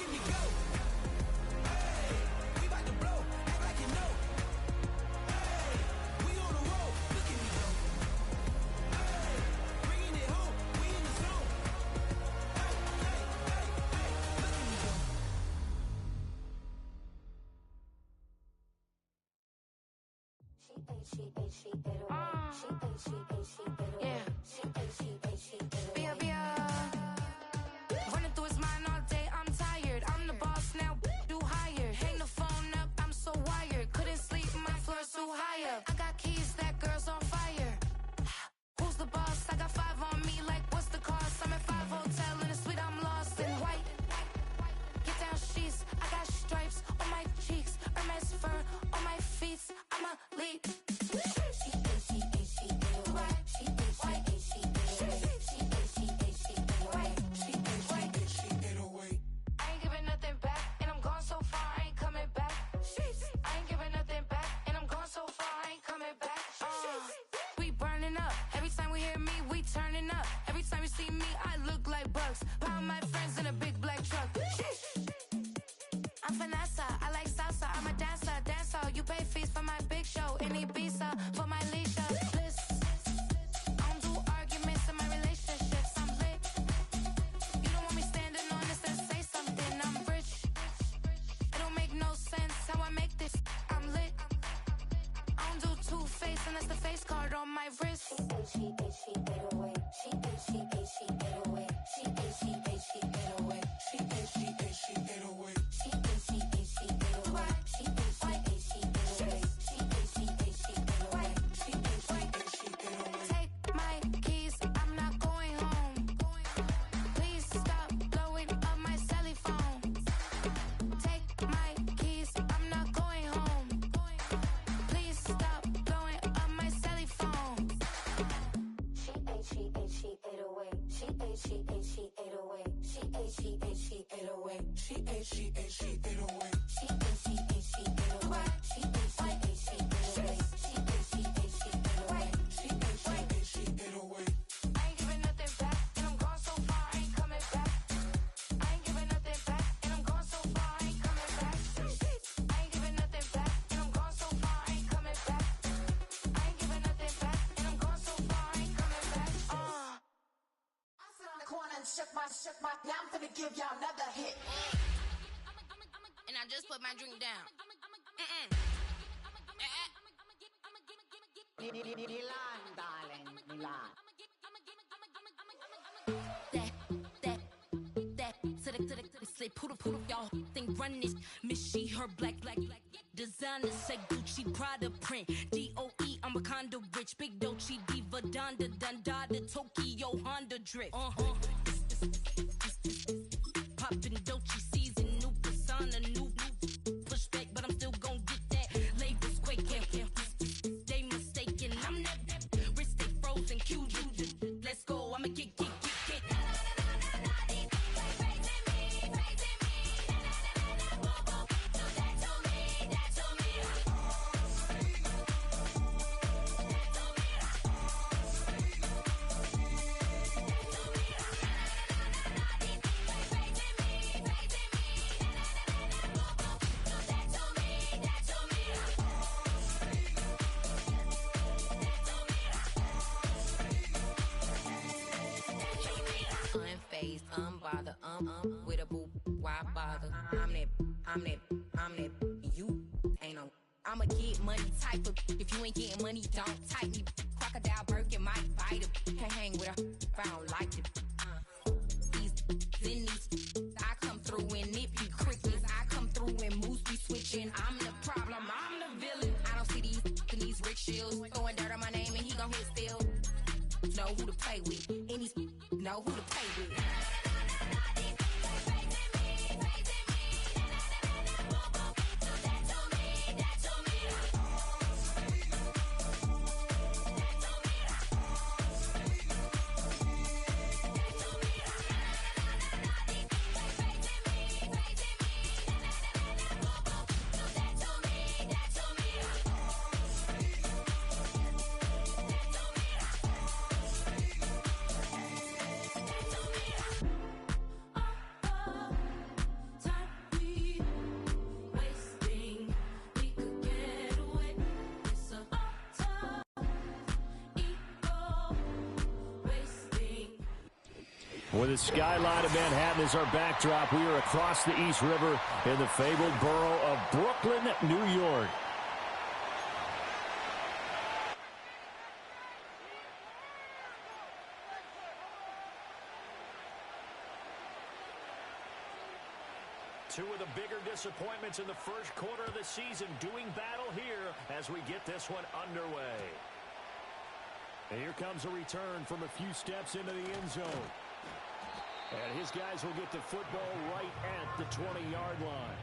at me go. Hey, we about to blow, act like you know. Hey, we on the road, look at me go. Hey, bringing it home, we in the zone. Hey, hey, hey, hey, look at me go. Running through his mind all day, I'm tired. I'm the boss now, do higher. Hang the phone up, I'm so wired. Couldn't sleep, my floor's too high up. I got keys, that girl's on fire. Who's the boss? I got 5 on me, like what's the cost? I'm at 5 hotel in the suite, I'm lost in white. Get down sheets, I got stripes on my cheeks, Hermes fur on my feet. I'm a lead. I ain't giving nothing back, and I'm gone so far, I ain't coming back. I ain't giving nothing back, and I'm gone so far, I ain't coming back. We burning up. Every time we hear me, we turning up. Every time you see me, I look like bugs. Pound my friends in a big black truck. I'm Vanessa, I like salsa, I'm a dancer, dance all. You pay fees for my big show in Ibiza, for my leisure. Bliss. I don't do arguments in my relationships, I'm lit. You don't want me standing on this and say something, I'm rich. It don't make no sense how I make this, I'm lit. I don't do two-face unless the face card on my wrist. Take my keys, I'm not going home. Please stop blowing up my celly phone. Take my keys, I'm not going home. Please stop blowing up my celly phone. She ate, she ate, she ate away. She ate, she ate, she ate away. She ate, she ate, she ate away. She ate, she ate, she ate away. She ate, she ate, she ate away. She ate, she ate, she ate away. She ate, she ate, she ate away. She ate, she ate, she ate away. I ain't giving nothing back, and I'm gone so far, I ain't coming back. I ain't giving nothing back, and I'm gone so far, I ain't coming back. I ain't giving nothing back, and I'm gone so far, I ain't coming back. I ain't giving nothing back, and I'm gone so far, I ain't coming back. I sit on the corner and shook my, now I'm finna give y'all another hit. And I just put my drink down. Milan, darling, Milan. That to the slip, poodle, y'all think run this. Miss she, her black designer, say Gucci, Prada print, DOE, I'm a condo rich, big Dolce, Diva, Donda, the Tokyo, Honda drift. Poppin' Dolce season, new persona, new pushback, but I'm still gon' get that. Labels quaking, they mistaken. I'm that wrist stay frozen, cute. Let's go, I'ma get. Unbothered, with a boo, why bother? I'm that, you ain't no. I'm a get money type of. If you ain't getting money, don't type me. Crocodile Birkin might bite him. Can't hang with her if I don't like it. These, I come through in nippy crickets. I come through in moose be switching. I'm the problem, I'm the villain. I don't see these rickshaws throwing dirt on my name and he gon' hit still. Know who to play with, and these know who to play with. With the skyline of Manhattan as our backdrop, we are across the East River in the fabled borough of Brooklyn, New York. Two of the bigger disappointments in the first quarter of the season doing battle here as we get this one underway. And here comes a return from a few steps into the end zone. And his guys will get the football right at the 20-yard line.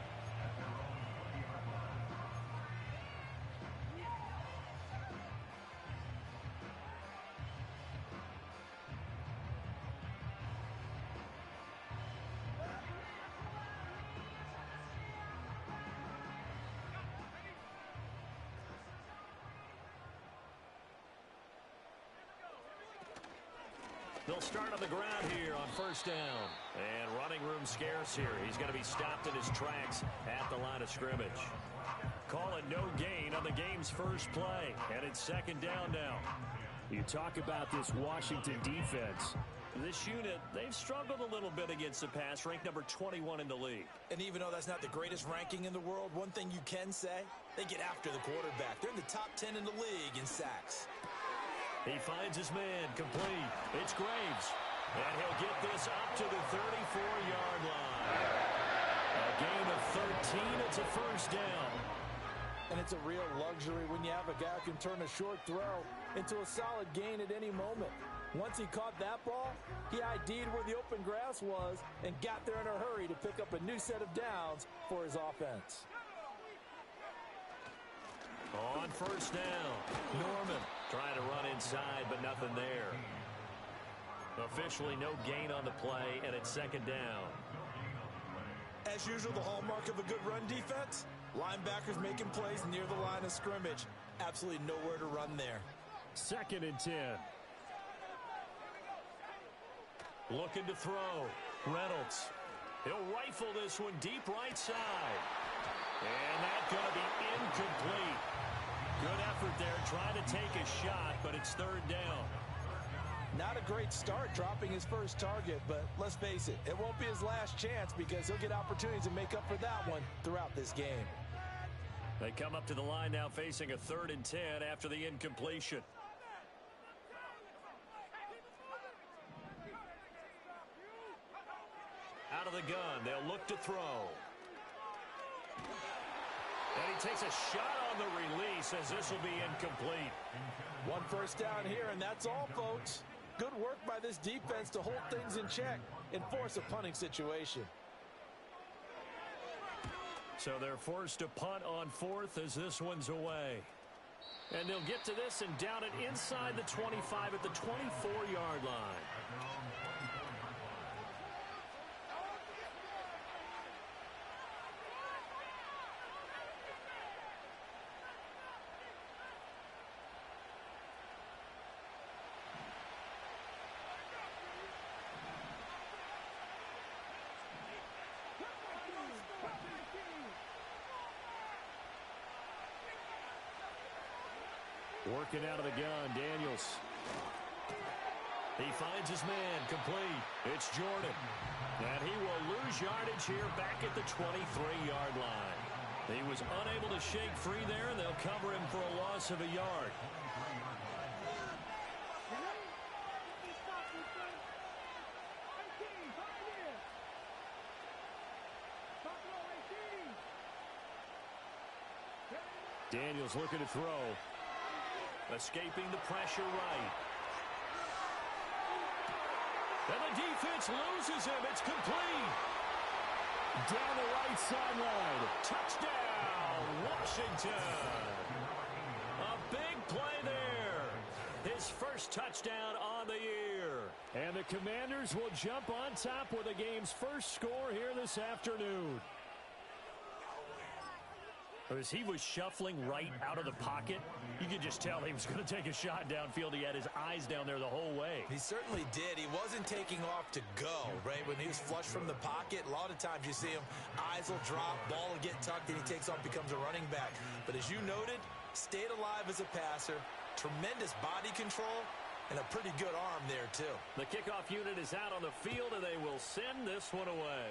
They'll start on the ground here on first down. And running room scarce here. He's going to be stopped in his tracks at the line of scrimmage. Call it no gain on the game's first play. And it's second down now. You talk about this Washington defense. This unit, they've struggled a little bit against the pass, ranked number 21 in the league. And even though that's not the greatest ranking in the world, one thing you can say, they get after the quarterback. They're in the top 10 in the league in sacks. He finds his man, complete. It's Graves. And he'll get this up to the 34-yard line. A gain of 13, it's a first down. And it's a real luxury when you have a guy who can turn a short throw into a solid gain at any moment. Once he caught that ball, he ID'd where the open grass was and got there in a hurry to pick up a new set of downs for his offense. On first down, Norman trying to run inside, but nothing there. Officially no gain on the play, and it's second down. As usual, the hallmark of a good run defense, linebackers making plays near the line of scrimmage. Absolutely nowhere to run there. Second and 10. Looking to throw. Reynolds. He'll rifle this one deep right side. And that's going to be incomplete. Good effort there, trying to take a shot, but it's third down. Not a great start dropping his first target, but let's face it, it won't be his last chance because he'll get opportunities to make up for that one throughout this game. They come up to the line now facing a 3rd and 10 after the incompletion. Out of the gun, they'll look to throw. And he takes a shot on the release as this will be incomplete. One first down here, and that's all, folks. Good work by this defense to hold things in check and force a punting situation. So they're forced to punt on 4th as this one's away. And they'll get to this and down it inside the 25 at the 24-yard line. Working out of the gun, Daniels. He finds his man, complete. It's Jordan. And he will lose yardage here back at the 23-yard line. He was unable to shake free there, and they'll cover him for a loss of a yard. Daniels looking to throw. Escaping the pressure right. And the defense loses him. It's complete. Down the right sideline. Touchdown, Washington. A big play there. His first touchdown on the year. And the Commanders will jump on top with the game's first score here this afternoon. As he was shuffling right out of the pocket, you could just tell he was going to take a shot downfield. He had his eyes down there the whole way. He certainly did. He wasn't taking off to go, right? When he was flush from the pocket, a lot of times you see him, eyes will drop, ball will get tucked, and he takes off, becomes a running back. But as you noted, stayed alive as a passer, tremendous body control, And a pretty good arm there, too. The kickoff unit is out on the field, and they will send this one away.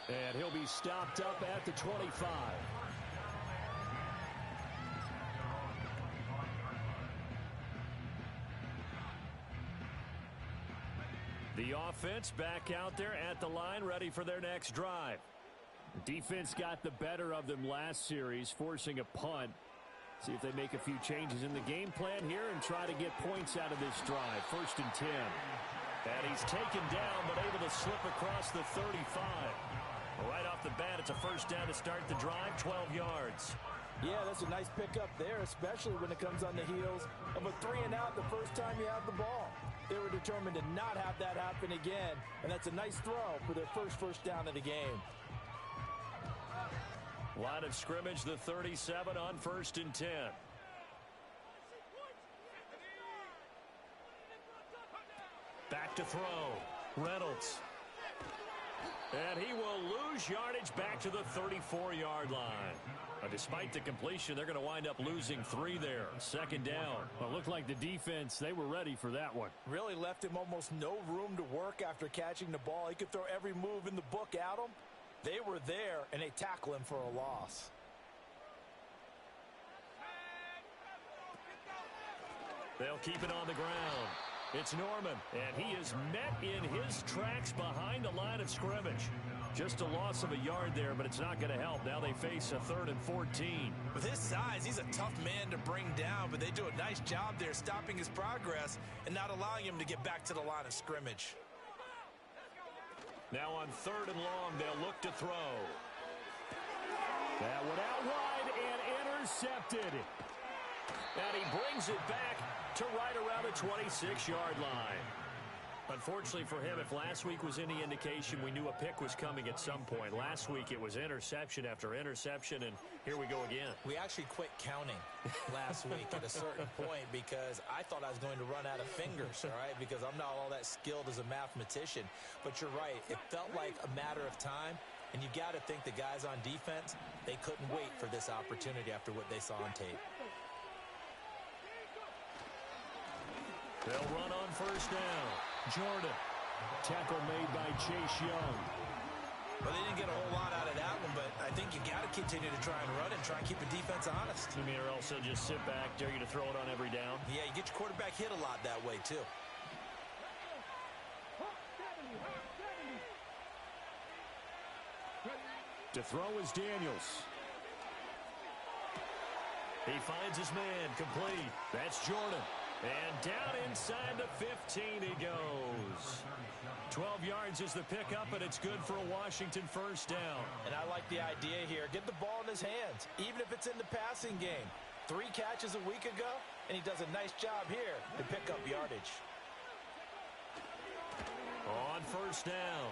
And he'll be stopped up at the 25. The offense back out there at the line, ready for their next drive. Defense got the better of them last series, forcing a punt. See if they make a few changes in the game plan here and try to get points out of this drive. 1st and 10. And he's taken down, but able to slip across the 35. Right off the bat, it's a 1st down to start the drive, 12 yards. Yeah, that's a nice pickup there, especially when it comes on the heels of a 3-and-out the first time you have the ball. They were determined to not have that happen again, and that's a nice throw for their first down of the game. Line of scrimmage, the 37 on 1st and 10. Back to throw. Reynolds. And he will lose yardage back to the 34-yard line. Despite the completion, they're going to wind up losing 3 there. 2nd down. Well, it looked like the defense, they were ready for that one. Really left him almost no room to work after catching the ball. He could throw every move in the book at him. They were there, and they tackle him for a loss. They'll keep it on the ground. It's Norman, and he is met in his tracks behind the line of scrimmage. Just a loss of a yard there, but it's not going to help. Now they face a 3rd and 14. With his size, he's a tough man to bring down, but they do a nice job there stopping his progress and not allowing him to get back to the line of scrimmage. Now on 3rd and long, they'll look to throw. That one out wide and intercepted. And he brings it back to right around the 26-yard line. Unfortunately for him, if last week was any indication, we knew a pick was coming at some point. Last week it was interception after interception, and here we go again. We actually quit counting last week at a certain point because I thought I was going to run out of fingers, all right, because I'm not all that skilled as a mathematician. But you're right. It felt like a matter of time, and you got to think the guys on defense, they couldn't wait for this opportunity after what they saw on tape. They'll run on 1st down. Jordan. Tackle made by Chase Young. Well, they didn't get a whole lot out of that one, but I think you got to continue to try and run and try and keep the defense honest. You mean, or else they'll just sit back, dare you to throw it on every down? Yeah, you get your quarterback hit a lot that way, too. To throw is Daniels. He finds his man, complete. That's Jordan. And down inside the 15 he goes. 12 yards is the pickup, and it's good for a Washington 1st down. And I like the idea here. Get the ball in his hands, even if it's in the passing game. 3 catches a week ago, and he does a nice job here to pick up yardage. On 1st down,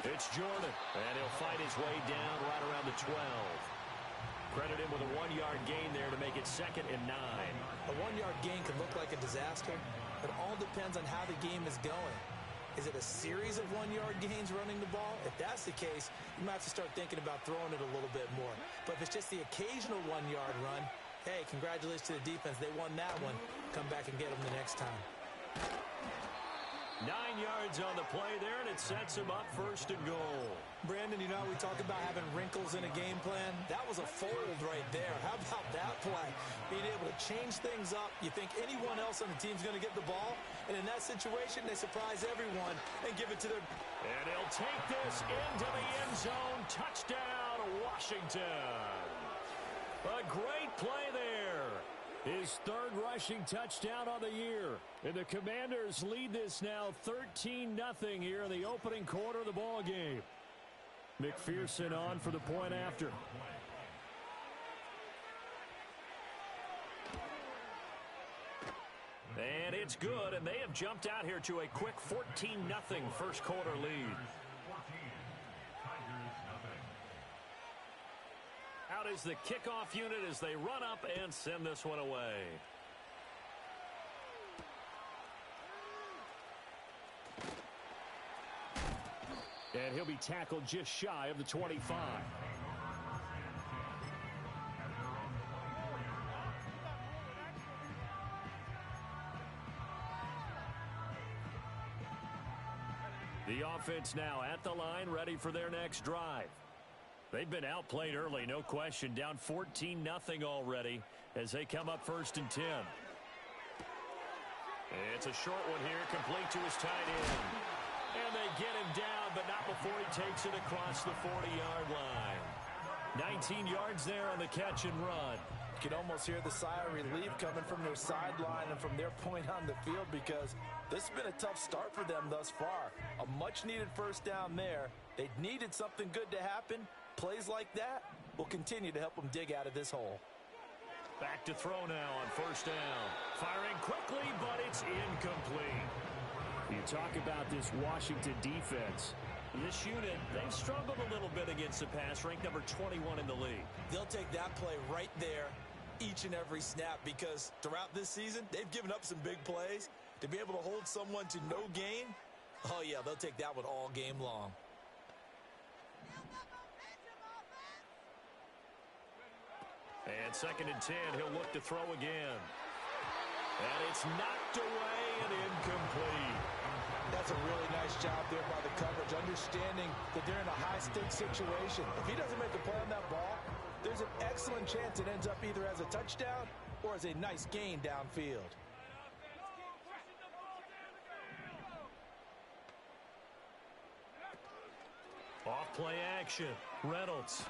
it's Jordan. And he'll fight his way down right around the 12. Credit him with a 1-yard gain there to make it 2nd and 9. A 1-yard gain can look like a disaster, but it all depends on how the game is going. Is it a series of 1-yard gains running the ball? If that's the case, you might have to start thinking about throwing it a little bit more. But if it's just the occasional 1-yard run, hey, congratulations to the defense. They won that one. Come back and get them the next time. 9 yards on the play there, and it sets him up 1st and goal. Brandon, you know how we talk about having wrinkles in a game plan? That was a fold right there. How about that play? Being able to change things up. You think anyone else on the team's going to get the ball? And in that situation, they surprise everyone and give it to their... And he'll take this into the end zone. Touchdown, Washington. A great play there. His 3rd rushing touchdown on the year. And the Commanders lead this now 13-0 here in the opening quarter of the ball game. McPherson on for the point after. And it's good, and they have jumped out here to a quick 14-0 first quarter lead. Out is the kickoff unit as they run up and send this one away. And he'll be tackled just shy of the 25. The offense now at the line, ready for their next drive. They've been outplayed early, no question. Down 14-0 already as they come up 1st and 10. It's a short one here, complete to his tight end. And they get him down, but not before he takes it across the 40-yard line. 19 yards there on the catch and run. You can almost hear the sigh of relief coming from their sideline and from their point on the field, because this has been a tough start for them thus far. A much-needed first down there. They needed something good to happen. Plays like that will continue to help them dig out of this hole. Back to throw now on 1st down. Firing quickly, but it's incomplete. You talk about this Washington defense. This unit, they've struggled a little bit against the pass, ranked number 21 in the league. They'll take that play right there each and every snap, because throughout this season, they've given up some big plays. To be able to hold someone to no gain, oh yeah, they'll take that one all game long. And 2nd and 10, he'll look to throw again. And it's knocked away and incomplete. That's a really nice job there by the coverage, understanding that they're in a high-stakes situation. If he doesn't make a play on that ball, there's an excellent chance it ends up either as a touchdown or as a nice gain downfield. Off play action. Reynolds.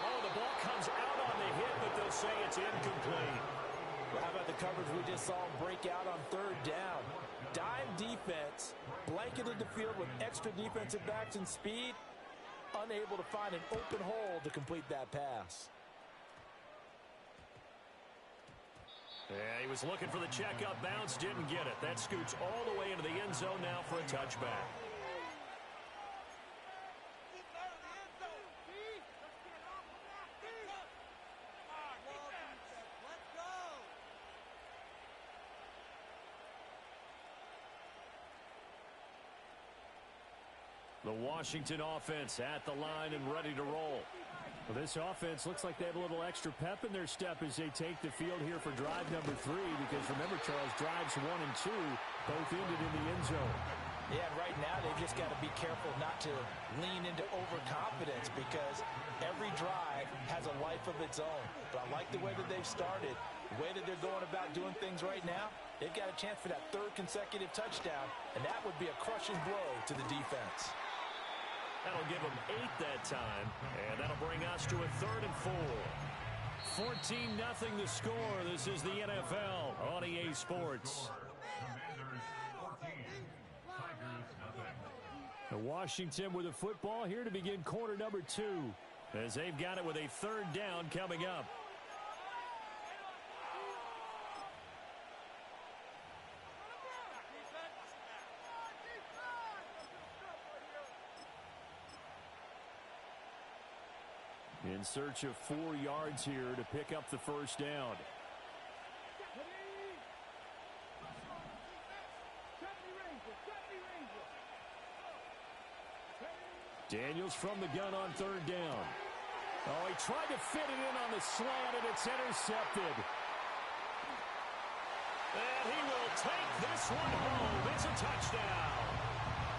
Oh, the ball comes out on the hit, but they'll say it's incomplete. Well, how about the coverage we just saw him break out on 3rd down? Dime defense, blanketed the field with extra defensive backs and speed, unable to find an open hole to complete that pass. Yeah, he was looking for the checkup bounce, didn't get it. That scoots all the way into the end zone now for a touchback. The Washington offense at the line and ready to roll. Well, this offense looks like they have a little extra pep in their step as they take the field here for drive number 3, because remember, Charles, drives 1 and 2 both ended in the end zone. Yeah, and right now they've just got to be careful not to lean into overconfidence, because every drive has a life of its own. But I like the way that they've started, the way that they're going about doing things right now. They've got a chance for that 3rd consecutive touchdown, and that would be a crushing blow to the defense. That'll give them 8 that time, and that'll bring us to a 3rd and 4. 14-0 the score. This is the NFL on EA Sports. Washington with the football here to begin quarter number 2, as they've got it with a 3rd down coming up. In search of 4 yards here to pick up the 1st down. Daniels from the gun on 3rd down. Oh, he tried to fit it in on the slant, and it's intercepted. And he will take this one home. It's a touchdown.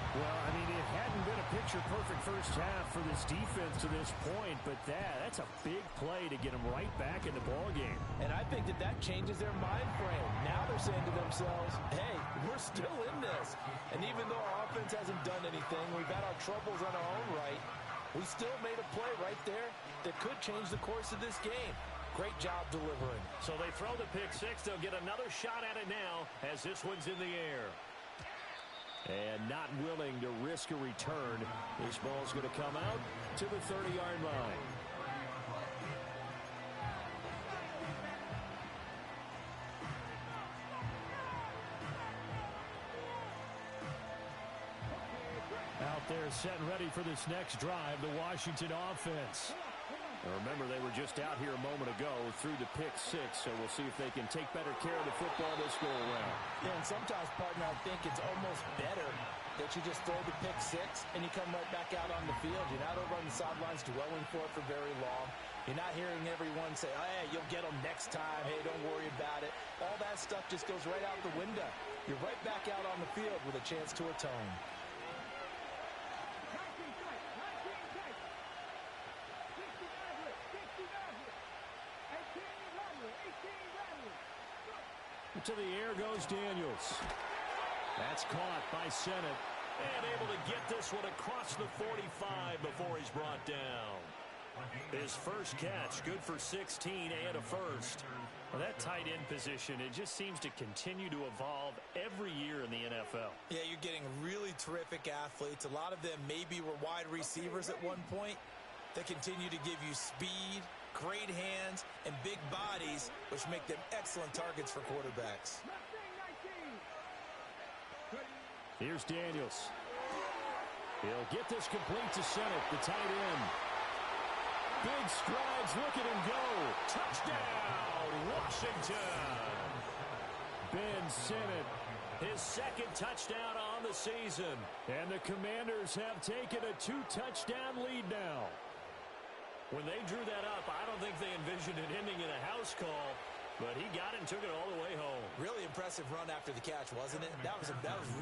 Well, I mean, it hadn't been a picture-perfect first half for this defense to this point, but that's a big play to get them right back in the ballgame. And I think that changes their mind frame. Now they're saying to themselves, hey, we're still in this. And even though our offense hasn't done anything, we've had our troubles on our own right, we still made a play right there that could change the course of this game. Great job delivering. So they throw the pick 6. They'll get another shot at it now as this one's in the air. And not willing to risk a return. This ball's going to come out to the 30-yard line. Out there set and ready for this next drive, the Washington offense. Now remember, they were just out here a moment ago through the pick 6, so we'll see if they can take better care of the football this go around. Yeah, and sometimes, partner, I think it's almost better that you just throw the pick 6 and you come right back out on the field. You're not over on the sidelines dwelling for it for very long. You're not hearing everyone say, oh, hey, you'll get them next time. Hey, don't worry about it. All that stuff just goes right out the window. You're right back out on the field with a chance to atone. To the air goes Daniels. That's caught by Sennett. And able to get this one across the 45 before he's brought down. His first catch, good for 16 and a first. Well, that tight end position, it just seems to continue to evolve every year in the NFL. Yeah, you're getting really terrific athletes. A lot of them maybe were wide receivers at one point. They continue to give you speed, great hands, and big bodies, which make them excellent targets for quarterbacks. Here's Daniels. He'll get this complete to Sennett, the tight end. Big strides, look at him go. Touchdown, Washington. Ben Sennett. His second touchdown on the season. And the Commanders have taken a 2-touchdown lead now. When they drew that up, I don't think they envisioned it ending in a house call, but he got it and took it all the way home. Really impressive run after the catch, wasn't it? That was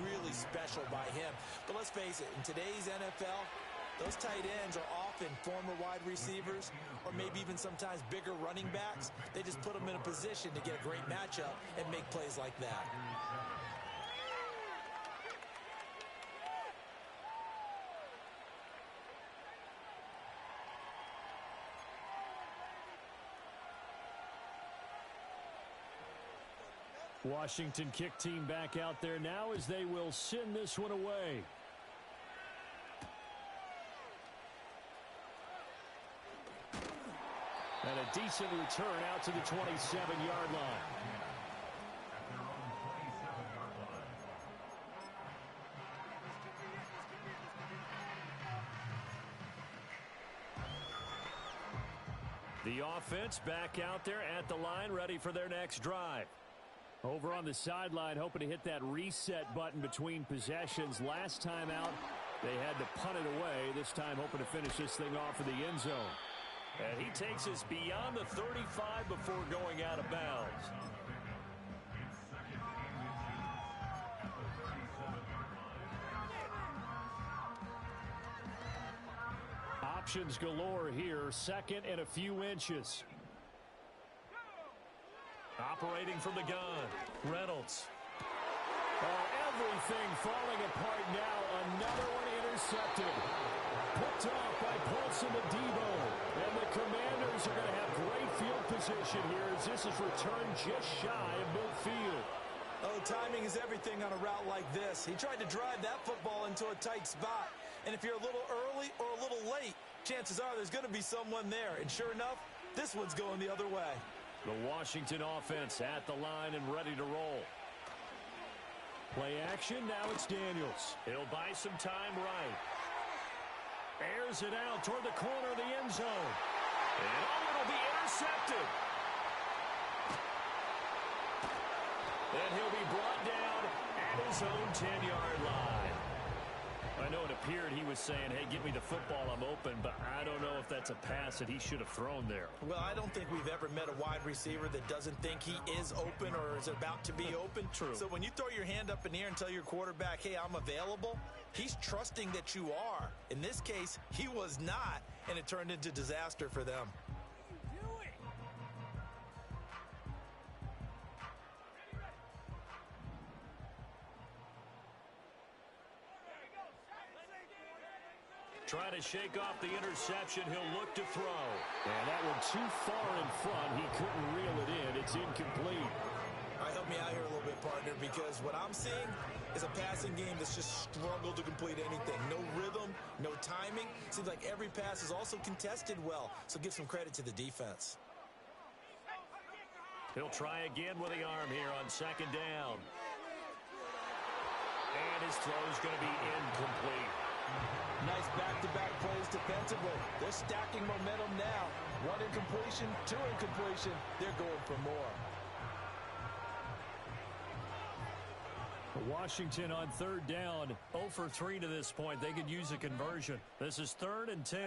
really special by him. But let's face it, in today's NFL, those tight ends are often former wide receivers or maybe even sometimes bigger running backs. They just put them in a position to get a great matchup and make plays like that. Washington kick team back out there now as they will send this one away. And a decent return out to the 27-yard line. The offense back out there at the line, ready for their next drive. Over on the sideline, hoping to hit that reset button between possessions. Last time out, they had to punt it away. This time, hoping to finish this thing off in the end zone. And he takes us beyond the 35 before going out of bounds. Options galore here. Second and a few inches. Operating from the gun, Reynolds. Everything falling apart now. Another one intercepted. Picked off by Paulson Adebo. And the Commanders are going to have great field position here as this is returned just shy of midfield. Oh, timing is everything on a route like this. He tried to drive that football into a tight spot. And if you're a little early or a little late, chances are there's going to be someone there. And sure enough, this one's going the other way. The Washington offense at the line and ready to roll. Play action, now it's Daniels. He'll buy some time right. Airs it out toward the corner of the end zone. And it'll be intercepted. And he'll be brought down at his own 10-yard line. I know it appeared he was saying, hey, give me the football, I'm open, but I don't know if that's a pass that he should have thrown there. Well, I don't think we've ever met a wide receiver that doesn't think he is open or is about to be open. True. So when you throw your hand up in the air and tell your quarterback, hey, I'm available, he's trusting that you are. In this case, he was not, and it turned into disaster for them. Trying to shake off the interception. He'll look to throw. And that one too far in front. He couldn't reel it in. It's incomplete. All right, help me out here a little bit, partner, because what I'm seeing is a passing game that's just struggled to complete anything. No rhythm, no timing. Seems like every pass is also contested well, so give some credit to the defense. He'll try again with the arm here on second down. And his throw's going to be incomplete. Nice back-to-back plays defensively. They're stacking momentum now. One incompletion, two incompletion. They're going for more. Washington on third down. 0 for 3 to this point. They could use a conversion. This is 3rd and 10.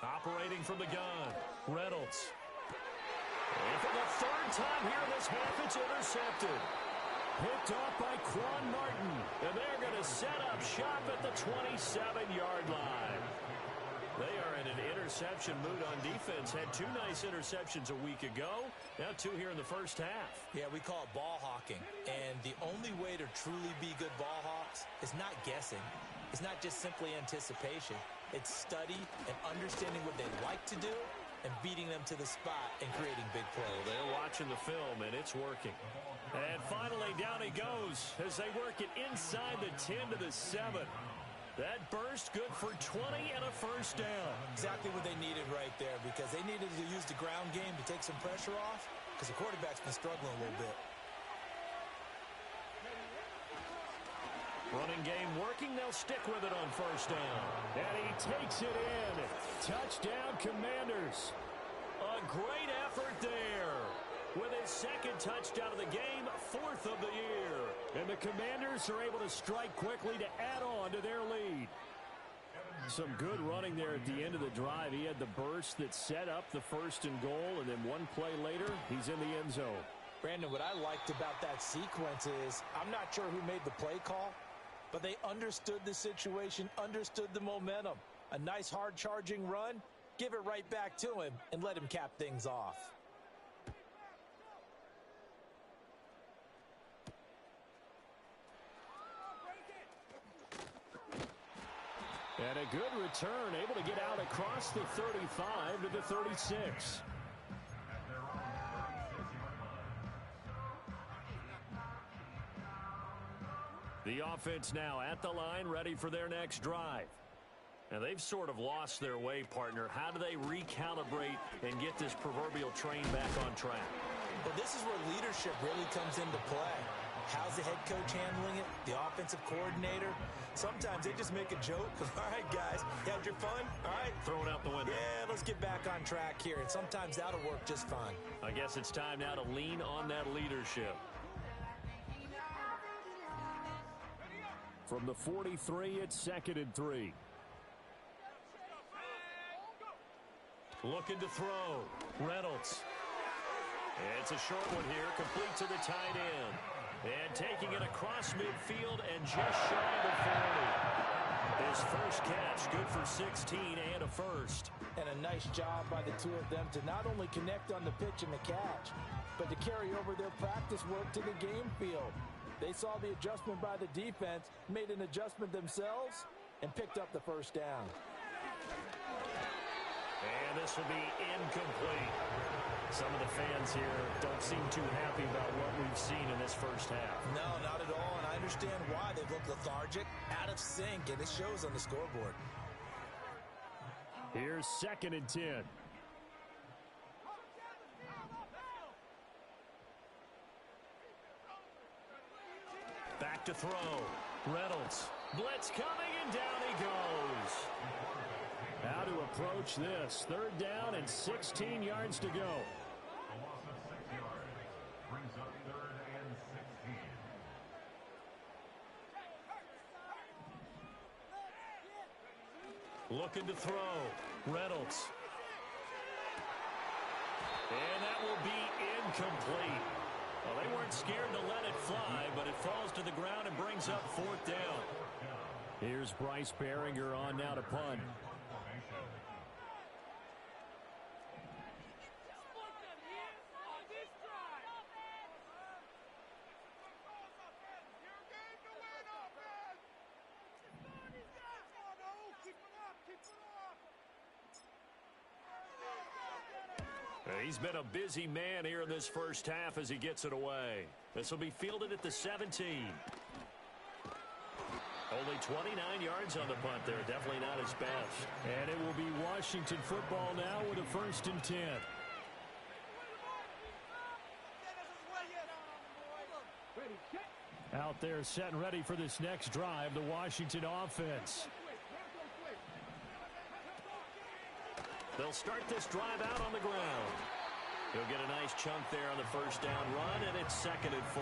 Operating from the gun, Reynolds. And for the third time here this half, it's intercepted. Picked off by Quan Martin. And they're going to set up shop at the 27-yard line. They are in an interception mood on defense. Had 2 nice interceptions a week ago. Now 2 here in the first half. Yeah, we call it ball hawking. And the only way to truly be good ball hawks is not guessing. It's not just simply anticipation. It's study and understanding what they like to do and beating them to the spot and creating big plays. Well, they're watching the film, and it's working. And finally, down he goes as they work it inside the 10 to the 7. That burst good for 20 and a first down. Exactly what they needed right there, because they needed to use the ground game to take some pressure off, because the quarterback's been struggling a little bit. Running game working. They'll stick with it on first down. And he takes it in. Touchdown, Commanders. A great effort there. With his second touchdown of the game, 4th of the year. And the Commanders are able to strike quickly to add on to their lead. Some good running there at the end of the drive. He had the burst that set up the 1st and goal, and then one play later, he's in the end zone. Brandon, what I liked about that sequence is, I'm not sure who made the play call, but they understood the situation, understood the momentum. A nice hard-charging run, give it right back to him, and let him cap things off. And a good return, able to get out across the 35 to the 36. The offense now at the line, ready for their next drive. And they've sort of lost their way, partner. How do they recalibrate and get this proverbial train back on track? Well, this is where leadership really comes into play. How's the head coach handling it? The offensive coordinator? Sometimes they just make a joke. All right, guys, you had your fun? All right. Throw it out the window. Yeah, let's get back on track here. And sometimes that'll work just fine. I guess it's time now to lean on that leadership. From the 43, it's 2nd and 3. Looking to throw. Reynolds. It's a short one here, complete to the tight end. And taking it across midfield and just shy of the 40. His first catch, good for 16 and a first. And a nice job by the two of them to not only connect on the pitch and the catch, but to carry over their practice work to the game field. They saw the adjustment by the defense, made an adjustment themselves, and picked up the first down. And this will be incomplete. Some of the fans here don't seem too happy about what we've seen in this first half. No, not at all, and I understand why. They look lethargic, out of sync, and it shows on the scoreboard. Here's 2nd and 10. Back to throw. Reynolds. Blitz coming, and down he goes. How to approach this. 3rd down and 16 yards to go. Looking to throw. Reynolds. And that will be incomplete. Well, they weren't scared to let it fly, but it falls to the ground and brings up 4th down. Here's Bryce Behringer on now to punt. He's been a busy man here in this first half as he gets it away. This will be fielded at the 17. Only 29 yards on the punt there. Definitely not his best. And it will be Washington football now with a 1st and 10. Out there set and ready for this next drive, the Washington offense. They'll start this drive out on the ground. He'll get a nice chunk there on the first down run, and it's 2nd and 4.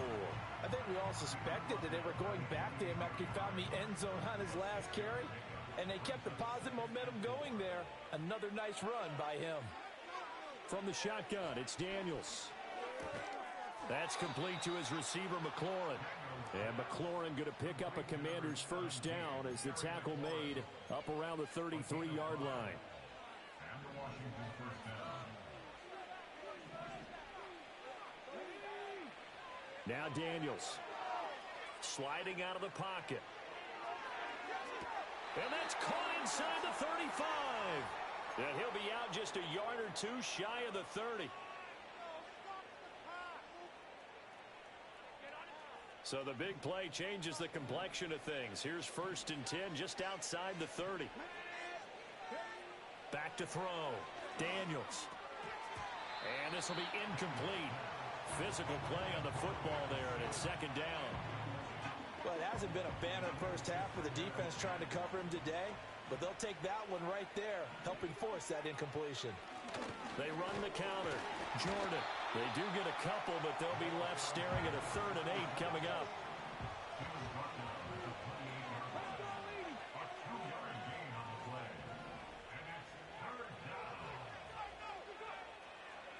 I think we all suspected that they were going back to him after he found the end zone on his last carry, and they kept the positive momentum going there. Another nice run by him. From the shotgun, it's Daniels. That's complete to his receiver, McLaurin. And McLaurin going to pick up a Commander's first down as the tackle made up around the 33-yard line. Now Daniels. Sliding out of the pocket. And that's caught inside the 35. And he'll be out just a yard or two shy of the 30. So the big play changes the complexion of things. Here's 1st and 10 just outside the 30. Back to throw. Daniels. And this will be incomplete. Physical play on the football there, and it's 2nd down. Well, it hasn't been a banner first half for the defense trying to cover him today, but they'll take that one right there, helping force that incompletion. They run the counter. Jordan. They do get a couple, but they'll be left staring at a 3rd and 8 coming up.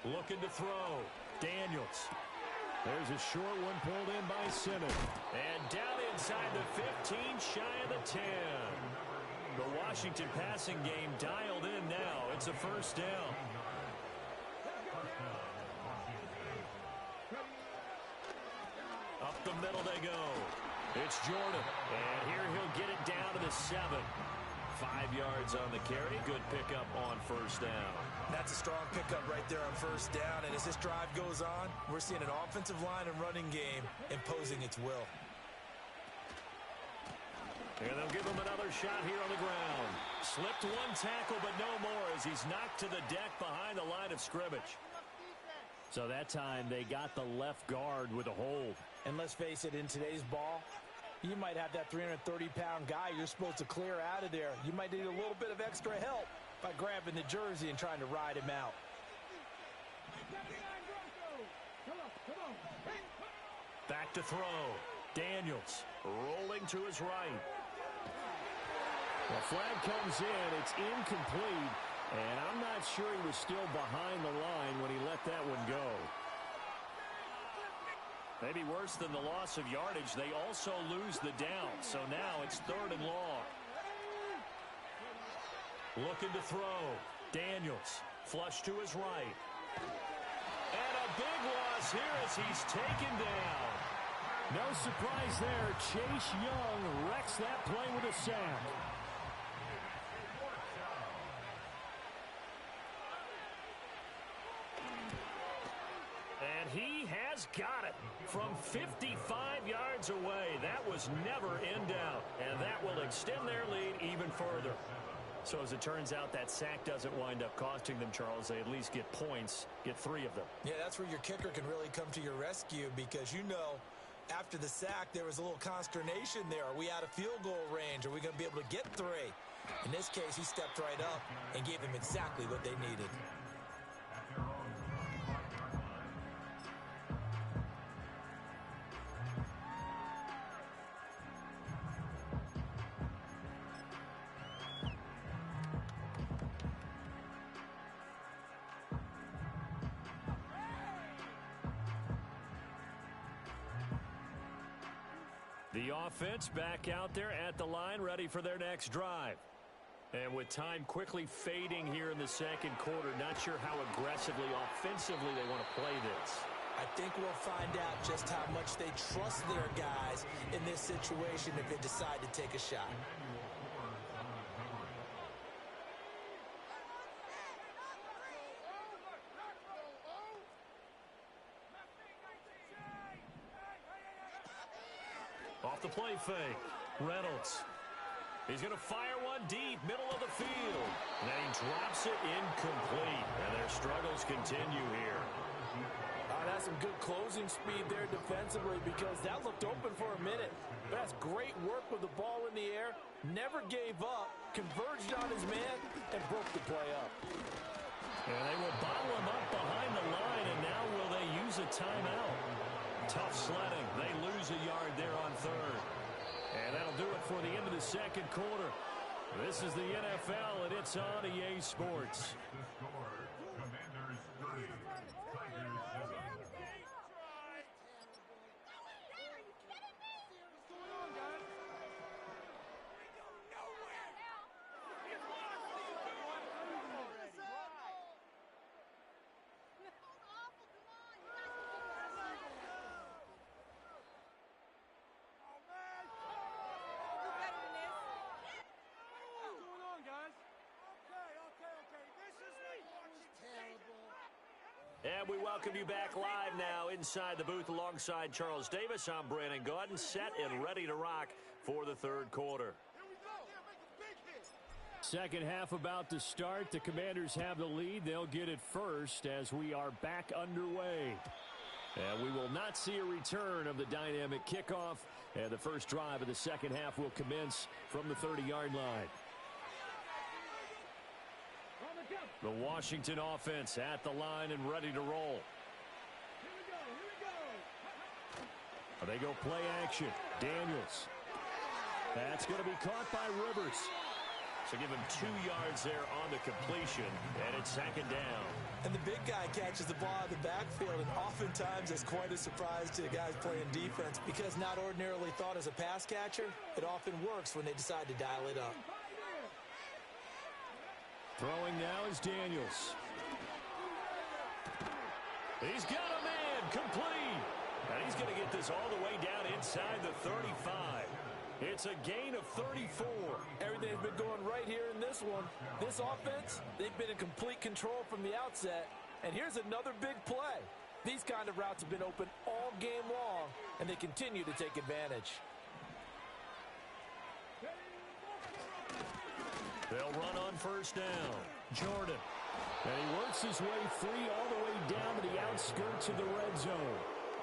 Looking to throw. Daniels. There's a short one pulled in by Simmons. And down inside the 15, shy of the 10. The Washington passing game dialed in now. It's a 1st down. Up the middle they go. It's Jordan. And here he'll get it down to the 7. 5 yards on the carry. Good pickup on 1st down. That's a strong pickup right there on 1st down. And as this drive goes on, we're seeing an offensive line and running game imposing its will. And they'll give him another shot here on the ground. Slipped one tackle, but no more as he's knocked to the deck behind the line of scrimmage. So that time they got the left guard with a hold. And let's face it, in today's ball, you might have that 330-pound guy you're supposed to clear out of there. You might need a little bit of extra help by grabbing the jersey and trying to ride him out. Back to throw. Daniels rolling to his right. The flag comes in. It's incomplete. And I'm not sure he was still behind the line when he let that one go. Maybe worse than the loss of yardage, they also lose the down. So now it's 3rd and long. Looking to throw. Daniels. Flush to his right. And a big loss here as he's taken down. No surprise there. Chase Young wrecks that play with a sack. And he has got it from 55 yards away. That was never in doubt. And that will extend their lead even further. So as it turns out, that sack doesn't wind up costing them, Charles. They at least get points, get 3 of them. Yeah, that's where your kicker can really come to your rescue because, you know, after the sack, there was a little consternation there. Are we out of field goal range? Are we going to be able to get 3? In this case, he stepped right up and gave them exactly what they needed. The offense back out there at the line, ready for their next drive. And with time quickly fading here in the 2nd quarter, not sure how aggressively, offensively they want to play this. I think we'll find out just how much they trust their guys in this situation if they decide to take a shot. Off the play fake. Reynolds. He's going to fire one deep, middle of the field. And then he drops it incomplete. And their struggles continue here. That's some good closing speed there defensively because that looked open for a minute. But that's great work with the ball in the air. Never gave up. Converged on his man and broke the play up. And they will bottle him up behind the line. And now will they use a timeout? Tough sledding. They lose a yard there on 3rd. And that'll do it for the end of the 2nd quarter. This is the NFL, and it's on EA Sports. And we welcome you back live now inside the booth alongside Charles Davis. I'm Brandon Gaudin, set and ready to rock for the third quarter. Second half about to start. The Commanders have the lead. They'll get it first as we are back underway. And we will not see a return of the dynamic kickoff. And the first drive of the second half will commence from the 30-yard line. The Washington offense at the line and ready to roll. They go play action. Daniels. That's going to be caught by Rivers. So give him 2 yards there on the completion, and it's second down. And the big guy catches the ball out of the backfield, and oftentimes it's quite a surprise to the guys playing defense because not ordinarily thought as a pass catcher, it often works when they decide to dial it up. Throwing now is Daniels. He's got a man complete. And he's going to get this all the way down inside the 35. It's a gain of 34. Everything's been going right here in this one. This offense, they've been in complete control from the outset. And here's another big play. These kind of routes have been open all game long, and they continue to take advantage. They'll run on first down. Jordan. And he works his way free all the way down to the outskirts of the red zone.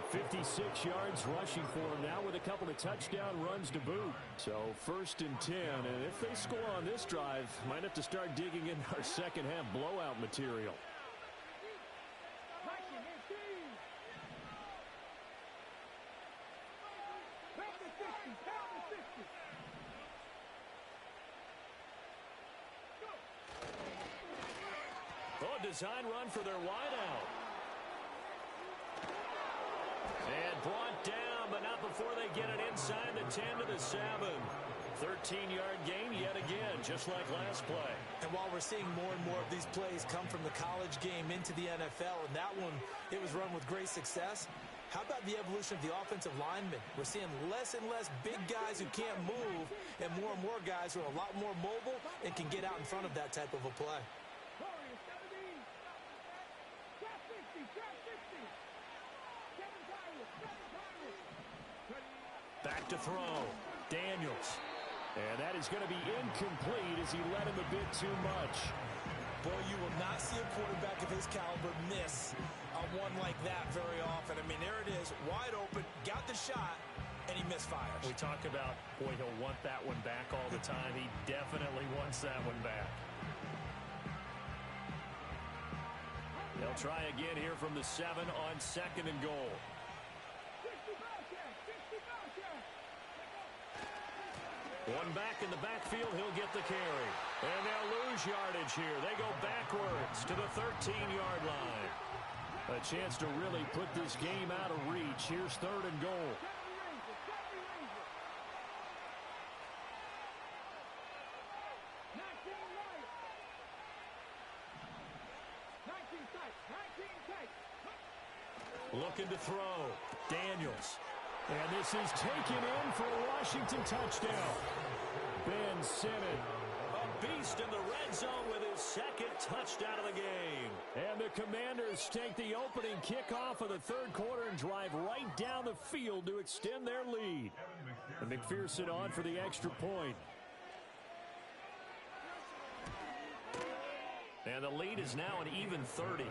56 yards rushing for him now with a couple of touchdown runs to boot. So first and 10, and if they score on this drive, might have to start digging in our second half blowout material. Oh, design run for their wideout. And brought down, but not before they get it inside the 10 to the 7. 13-yard gain yet again, just like last play. And while we're seeing more and more of these plays come from the college game into the NFL, and that one, it was run with great success, how about the evolution of the offensive linemen? We're seeing less and less big guys who can't move, and more guys who are a lot more mobile and can get out in front of that type of a play. Back to throw. Daniels. And that is going to be incomplete as he led him a bit too much. Boy, you will not see a quarterback of his caliber miss on one like that very often. I mean, there it is, wide open, got the shot, and he misfires. We talk about, boy, he'll want that one back all the time. He definitely wants that one back. They'll try again here from the 7 on second and goal. One back in the backfield, he'll get the carry. And they'll lose yardage here. They go backwards to the 13-yard line. A chance to really put this game out of reach. Here's third and goal. Looking to throw. Daniels. And this is taken in for a Washington touchdown. Ben Simmons, a beast in the red zone with his second touchdown of the game. And the Commanders take the opening kickoff of the third quarter and drive right down the field to extend their lead. And McPherson on for the extra point. And the lead is now an even 30.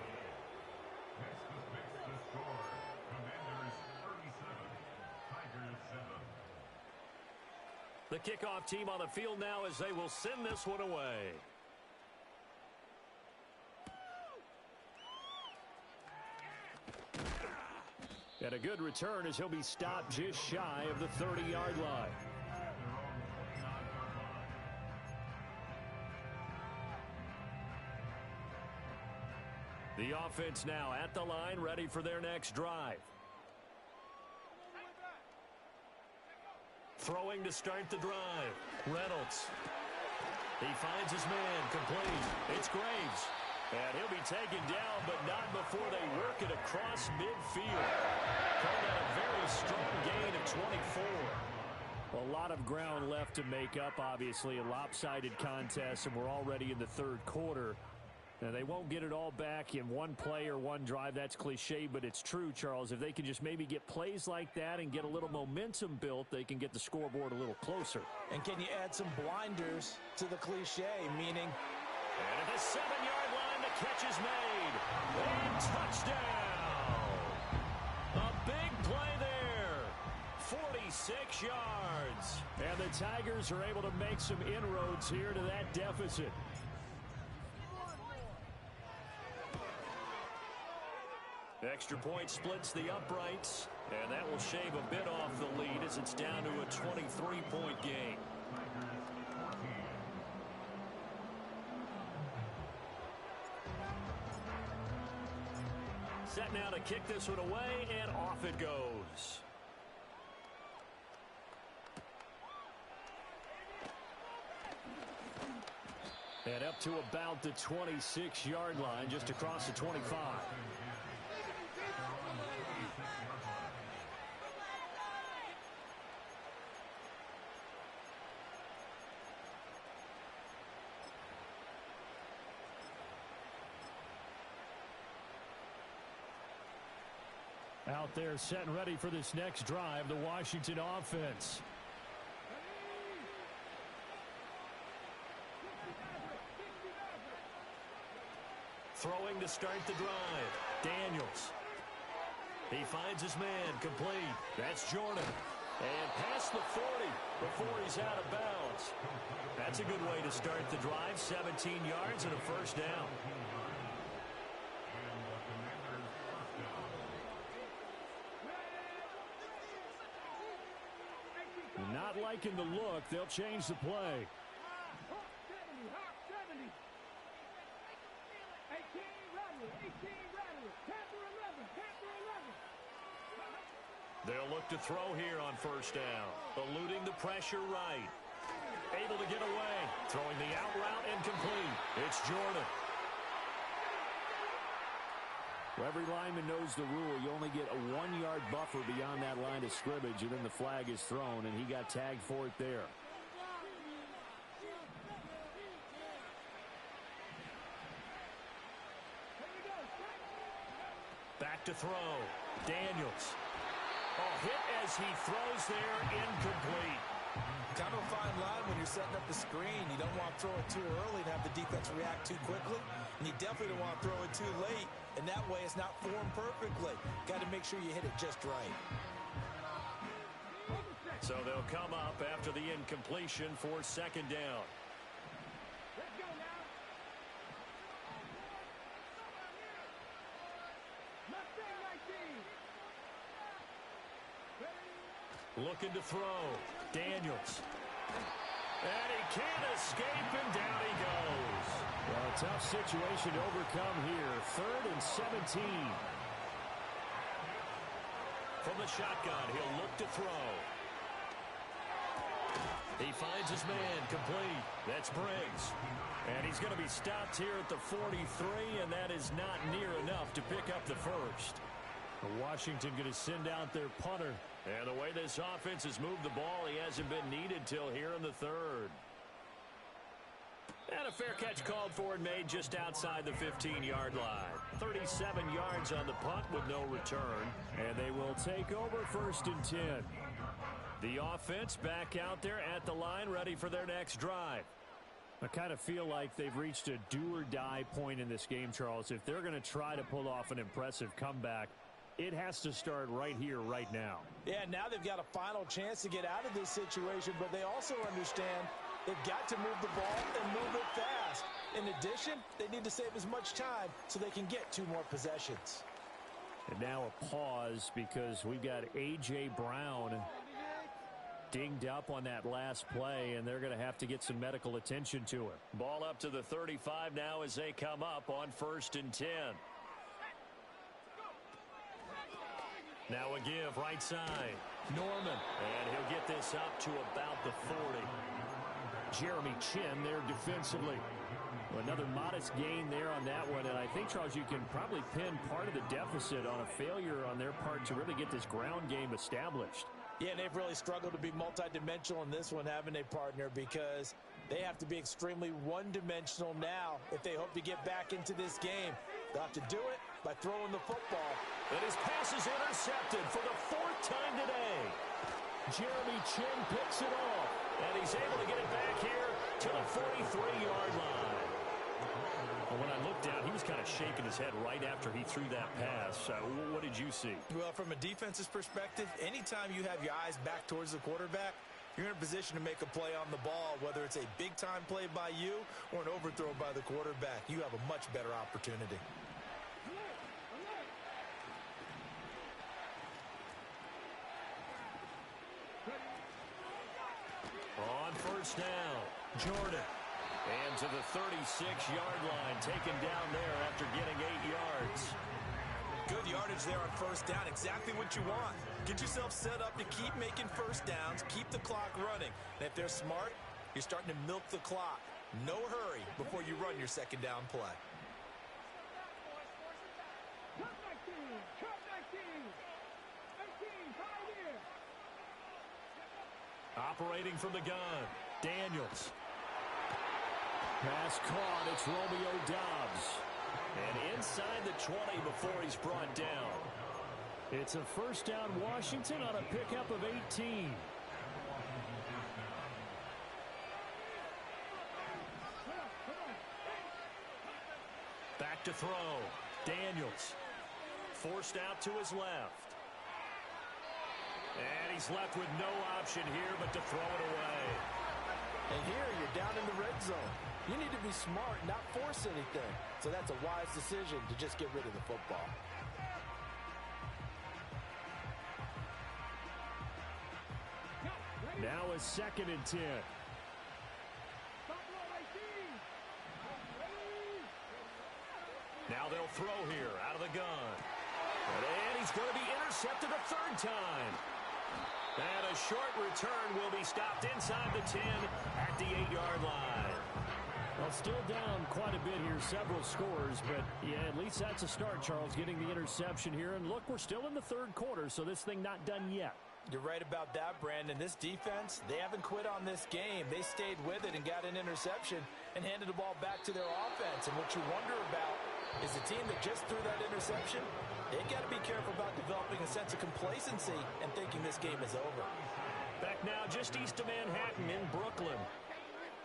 The kickoff team on the field now as they will send this one away. And a good return as he'll be stopped just shy of the 30-yard line. The offense now at the line, ready for their next drive. Throwing to start the drive. Reynolds. He finds his man, complete. It's Graves. And he'll be taken down, but not before they work it across midfield. Called out a very strong gain of 24. A lot of ground left to make up, obviously. A lopsided contest, and we're already in the third quarter. Now, they won't get it all back in one play or one drive. That's cliche, but it's true, Charles. If they can just maybe get plays like that and get a little momentum built, they can get the scoreboard a little closer. And can you add some blinders to the cliche, meaning... And at the 7-yard line, the catch is made. And touchdown! A big play there. 46 yards. And the Tigers are able to make some inroads here to that deficit. Extra point splits the uprights, and that will shave a bit off the lead as it's down to a 23-point game. Set now to kick this one away, and off it goes. And up to about the 26-yard line, just across the 25. Out there set and ready for this next drive, the Washington offense. Throwing to start the drive. Daniels. He finds his man, complete. That's Jordan. And past the 40 before he's out of bounds. That's a good way to start the drive. 17 yards and a first down. Not liking the look. They'll change the play. They'll look to throw here on first down. Eluding the pressure right. Able to get away. Throwing the out route incomplete. It's Jordan. Well, every lineman knows the rule. You only get a 1-yard buffer beyond that line of scrimmage, and then the flag is thrown, and he got tagged for it there. Back to throw. Daniels. Oh, hit as he throws there, incomplete. Kind of a fine line when you're setting up the screen. You don't want to throw it too early and have the defense react too quickly. And you definitely don't want to throw it too late. And that way it's not formed perfectly. Got to make sure you hit it just right. So they'll come up after the incompletion for second down. Looking to throw. Daniels. And he can't escape, and down he goes. Well, a tough situation to overcome here. 3rd and 17. From the shotgun, he'll look to throw. He finds his man, complete. That's Briggs. And he's going to be stopped here at the 43, and that is not near enough to pick up the first. Washington going to send out their punter. And the way this offense has moved the ball, he hasn't been needed till here in the 3rd. And a fair catch called for and made just outside the 15-yard line. 37 yards on the punt with no return. And they will take over 1st and 10. The offense back out there at the line, ready for their next drive. I kind of feel like they've reached a do-or-die point in this game, Charles. If they're going to try to pull off an impressive comeback, it has to start right here, right now. Yeah, now they've got a final chance to get out of this situation, but they also understand they've got to move the ball and move it fast. In addition, they need to save as much time so they can get 2 more possessions. And now a pause because we've got A.J. Brown dinged up on that last play, and they're going to have to get some medical attention to him. Ball up to the 35 now as they come up on 1st and 10. Now a give right side. Norman. And he'll get this up to about the 40. Jeremy Chin there defensively. Another modest gain there on that one. And I think, Charles, you can probably pin part of the deficit on a failure on their part to really get this ground game established. Yeah, and they've really struggled to be multidimensional in this one, haven't they, partner? Because They have to be extremely one-dimensional now if they hope to get back into this game. They'll have to do it by throwing the football. And his pass is intercepted for the 4th time today. Jeremy Chin picks it off, and he's able to get it back here to the 43-yard line. Well, when I looked down, he was kind of shaking his head right after he threw that pass. What did you see? Well, from a defense's perspective, anytime you have your eyes back towards the quarterback, you're in a position to make a play on the ball, whether it's a big-time play by you or an overthrow by the quarterback. You have a much better opportunity. On first down, Jordan. And to the 36-yard line, taken down there after getting 8 yards. Good yardage there on first down. Exactly what you want. Get yourself set up to keep making first downs, keep the clock running. And if they're smart, you're starting to milk the clock. No hurry before you run your second down play. Operating from the gun, Daniels. Pass caught, it's Romeo Doubs. And inside the 20 before he's brought down. It's a first down Washington on a pickup of 18. Back to throw, Daniels. Forced out to his left. And he's left with no option here but to throw it away. And here you're down in the red zone. You need to be smart, not force anything. So that's a wise decision to just get rid of the football. Now a 2nd and 10. Now they'll throw here out of the gun. And he's going to be intercepted a 3rd time. And a short return will be stopped inside the 10 at the 8-yard line. Well, still down quite a bit here, several scores, but yeah, at least that's a start, Charles, getting the interception here. And look, we're still in the 3rd quarter, so this thing not done yet. You're right about that, Brandon. This defense, they haven't quit on this game. They stayed with it and got an interception and handed the ball back to their offense. And what you wonder about is the team that just threw that interception, they got to be careful about developing a sense of complacency and thinking this game is over. Back now just east of Manhattan in Brooklyn.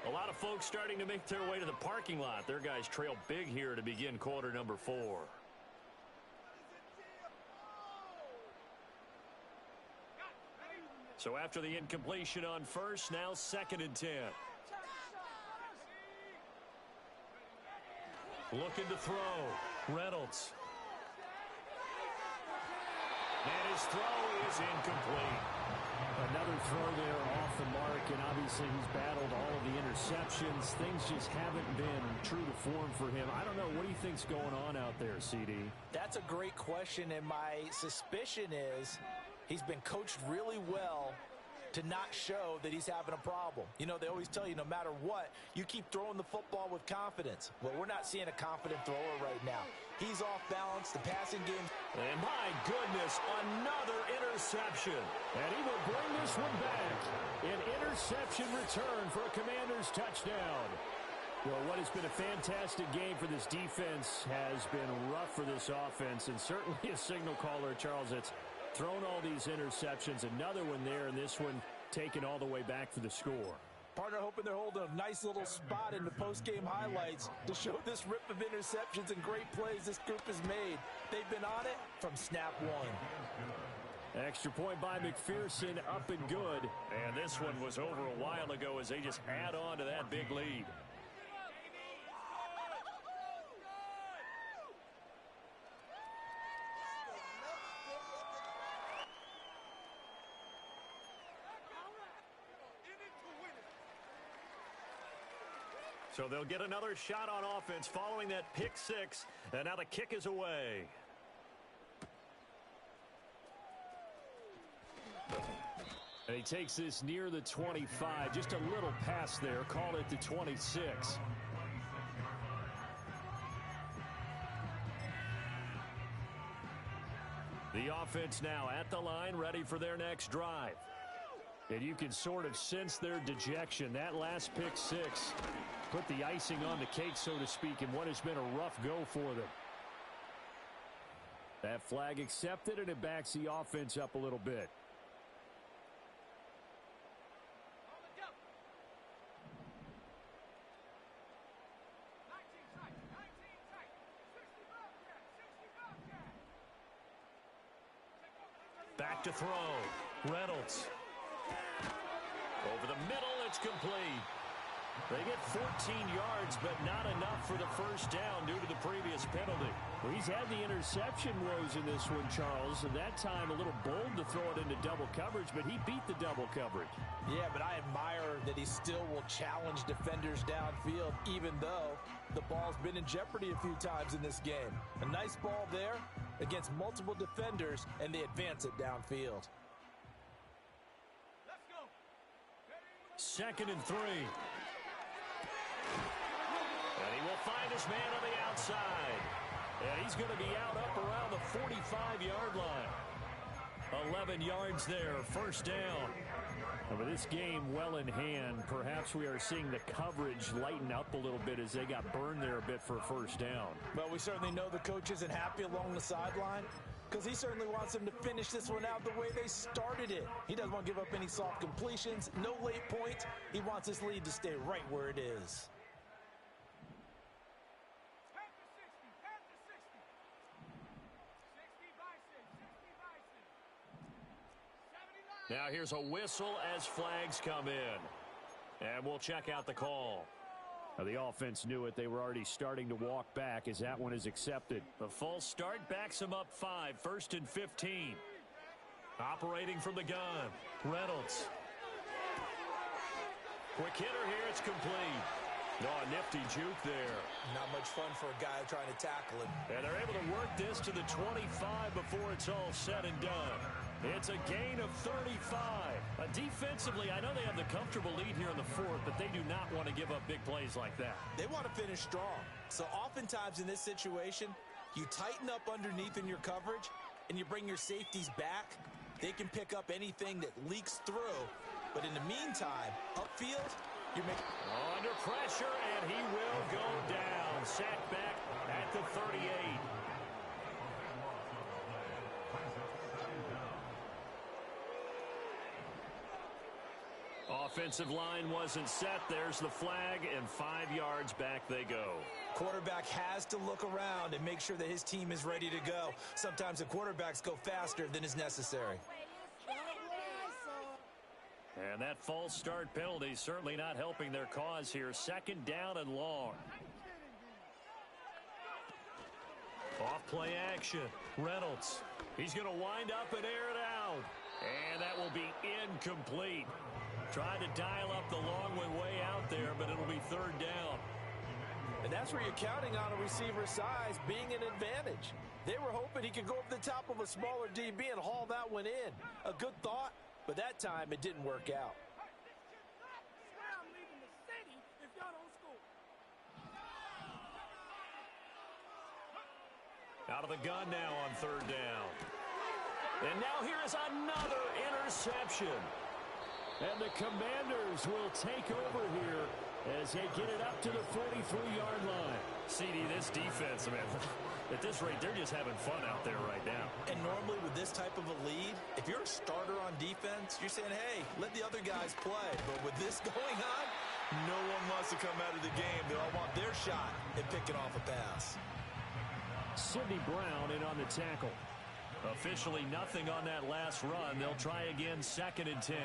A lot of folks starting to make their way to the parking lot. Their guys trail big here to begin quarter number 4. So after the incompletion on first, now 2nd and 10. Looking to throw. Reynolds. And his throw is incomplete. Another throw there off the mark, and obviously he's battled all of the interceptions. Things just haven't been true to form for him. I don't know. What do you think's going on out there, CD? That's a great question, and my suspicion is he's been coached really well to not show that he's having a problem. You know, they always tell you no matter what, you keep throwing the football with confidence. Well, we're not seeing a confident thrower right now. He's off balance. The passing game. And my goodness, another interception. And he will bring this one back. An interception return for a Commanders touchdown. Well, what has been a fantastic game for this defense has been rough for this offense, and certainly a signal caller, Charles, that's thrown all these interceptions. Another one there, and this one taken all the way back for the score. Partner hoping they're holding a nice little spot in the post-game highlights to show this rip of interceptions and great plays this group has made. They've been on it from snap one. Extra point by McPherson, up and good. And this one was over a while ago as they just add on to that big lead. So they'll get another shot on offense following that pick six. And now the kick is away. And he takes this near the 25. Just a little pass there. Call it the 26. The offense now at the line, ready for their next drive. And you can sort of sense their dejection. That last pick six put the icing on the cake, so to speak, in what has been a rough go for them. That flag accepted, and it backs the offense up a little bit. Back to throw. Reynolds. Over the middle, it's complete. They get 14 yards, but not enough for the first down due to the previous penalty. Well, he's had the interception woes in this one, Charles, and that time a little bold to throw it into double coverage, but he beat the double coverage. Yeah, but I admire that he still will challenge defenders downfield, even though the ball's been in jeopardy a few times in this game. A nice ball there against multiple defenders, and they advance it downfield. Let's go. 2nd and 3. And he will find his man on the outside. And he's going to be out up around the 45-yard line. 11 yards there, first down. And with this game well in hand, perhaps we are seeing the coverage lighten up a little bit as they got burned there a bit for a first down. But we certainly know the coach isn't happy along the sideline, because he certainly wants them to finish this one out the way they started it. He doesn't want to give up any soft completions, no late points. He wants his lead to stay right where it is. Now here's a whistle as flags come in. And we'll check out the call. Now the offense knew it. They were already starting to walk back as that one is accepted. The false start backs them up 5, 1st and 15. Operating from the gun. Reynolds. Quick hitter here. It's complete. No, a nifty juke there. Not much fun for a guy trying to tackle him. And they're able to work this to the 25 before it's all said and done. It's a gain of 35. Defensively, I know they have the comfortable lead here in the 4th, but they do not want to give up big plays like that. They want to finish strong. So oftentimes in this situation, you tighten up underneath in your coverage, and you bring your safeties back. They can pick up anything that leaks through. But in the meantime, upfield, you're making... Under pressure, and he will go down. Sacked back at the 38. Offensive line wasn't set. There's the flag, and 5 yards back they go. Quarterback has to look around and make sure that his team is ready to go. Sometimes the quarterbacks go faster than is necessary. And that false start penalty certainly not helping their cause here. 2nd down and long. Off play action. Reynolds. He's going to wind up and air it out. And that will be incomplete. Tried to dial up the long way out there, but it'll be 3rd down. And that's where you're counting on a receiver's size being an advantage. They were hoping he could go over the top of a smaller DB and haul that one in. A good thought, but that time it didn't work out. Out of the gun now on 3rd down. And now here is another interception. And the Commanders will take over here as they get it up to the 43-yard line. CD, this defense, man, at this rate, they're just having fun out there right now. And normally with this type of a lead, if you're a starter on defense, you're saying, hey, let the other guys play. But with this going on, no one wants to come out of the game. They all want their shot at picking off a pass. Sidney Brown in on the tackle. Officially nothing on that last run. They'll try again 2nd and 10.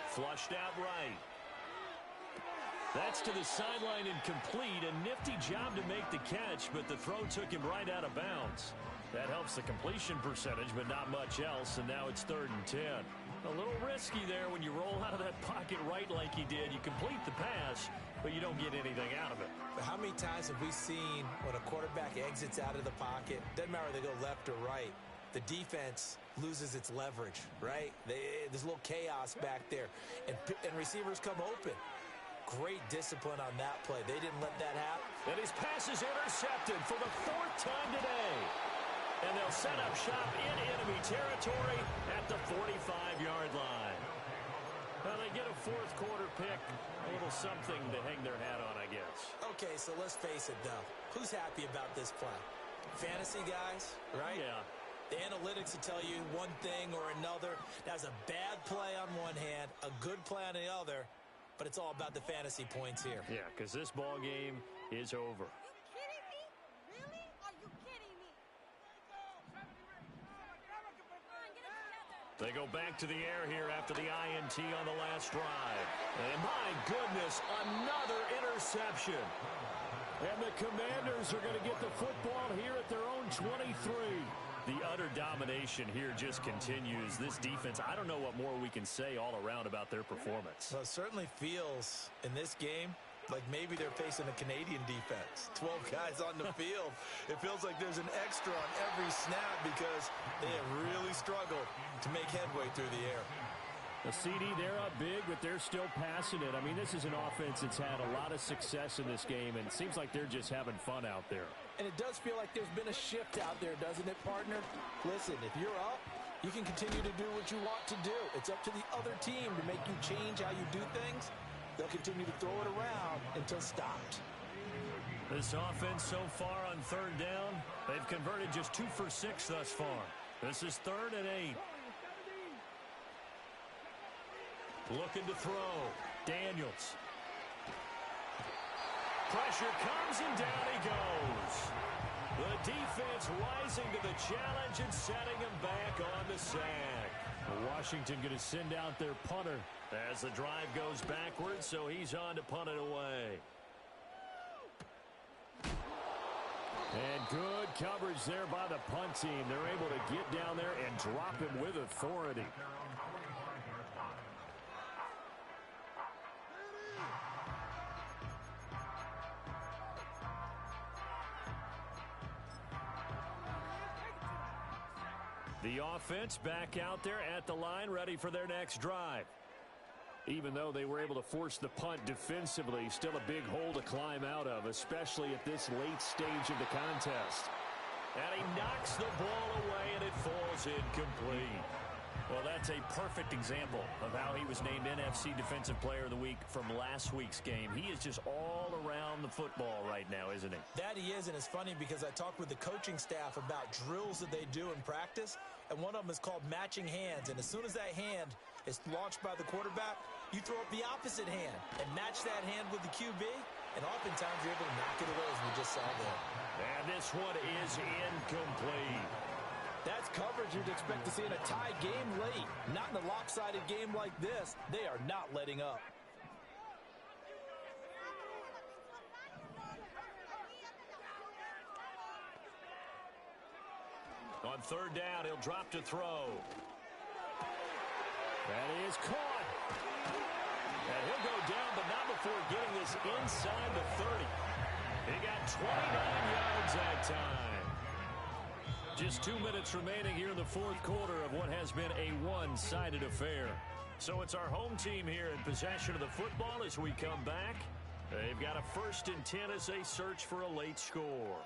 Flushed out right. That's to the sideline incomplete. A nifty job to make the catch, but the throw took him right out of bounds. That helps the completion percentage, but not much else, and now it's 3rd and 10. A little risky there when you roll out of that pocket right like he did. You complete the pass, but you don't get anything out of it. But how many times have we seen when a quarterback exits out of the pocket, doesn't matter if they go left or right, the defense loses its leverage, right? There's a little chaos back there, and receivers come open. Great discipline on that play. They didn't let that happen. And his pass is intercepted for the 4th time today. And they'll set up shop in enemy territory at the 45-yard line. Well, they get a fourth quarter pick. A little something to hang their hat on, I guess. Okay, so let's face it, though. Who's happy about this play? Fantasy guys, right? Yeah. The analytics will tell you one thing or another. That's a bad play on one hand, a good play on the other, but it's all about the fantasy points here. Yeah, because this ball game is over. Kidding me? Really? Are you kidding me? They go back to the air here after the INT on the last drive. And my goodness, another interception. And the Commanders are going to get the football here at their own 23. The utter domination here just continues. This defense, I don't know what more we can say all around about their performance. Well, it certainly feels in this game like maybe they're facing a Canadian defense. 12 guys on the field. It feels like there's an extra on every snap because they have really struggled to make headway through the air. The CD, they're up big, but they're still passing it. I mean, this is an offense that's had a lot of success in this game, and it seems like they're just having fun out there. And it does feel like there's been a shift out there, doesn't it, partner? Listen, if you're up, you can continue to do what you want to do. It's up to the other team to make you change how you do things. They'll continue to throw it around until stopped. This offense so far on third down, they've converted just 2 for 6 thus far. This is 3rd and 8. Looking to throw. Daniels. Pressure comes and down he goes. The defense rising to the challenge and setting him back on the sack. Washington going to send out their punter as the drive goes backwards, so he's on to punt it away. And good coverage there by the punt team. They're able to get down there and drop him with authority. The offense back out there at the line, ready for their next drive. Even though they were able to force the punt defensively, still a big hole to climb out of, especially at this late stage of the contest. And he knocks the ball away, and it falls incomplete. Well, that's a perfect example of how he was named NFC Defensive Player of the Week from last week's game. He is just all around the football right now, isn't he? That he is, and it's funny because I talked with the coaching staff about drills that they do in practice, and one of them is called matching hands. And as soon as that hand is launched by the quarterback, you throw up the opposite hand and match that hand with the QB, and oftentimes you're able to knock it away, as we just saw there. And this one is incomplete. That's coverage you'd expect to see in a tie game late. Not in a lopsided game like this. They are not letting up. On third down, he'll drop to throw. That is caught. And he'll go down, but not before getting this inside the 30. He got 29 yards that time. Just 2 minutes remaining here in the fourth quarter of what has been a one-sided affair. So it's our home team here in possession of the football as we come back. They've got a 1st and 10 as they search for a late score.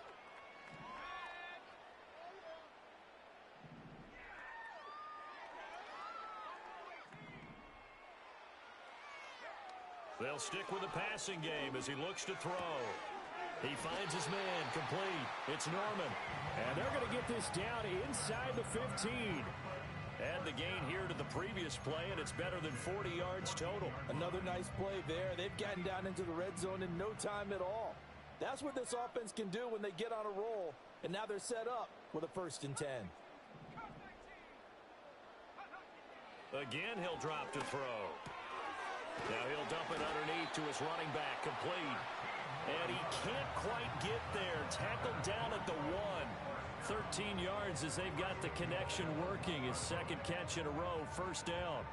They'll stick with the passing game as he looks to throw. He finds his man, complete. It's Norman. And they're going to get this down inside the 15. Add the gain here to the previous play, and it's better than 40 yards total. Another nice play there. They've gotten down into the red zone in no time at all. That's what this offense can do when they get on a roll. And now they're set up with a 1st and 10. Again, he'll drop to throw. Now he'll dump it underneath to his running back, complete. And he can't quite get there. Tackled down at the 1. 13 yards as they've got the connection working. His 2nd catch in a row, 1st down.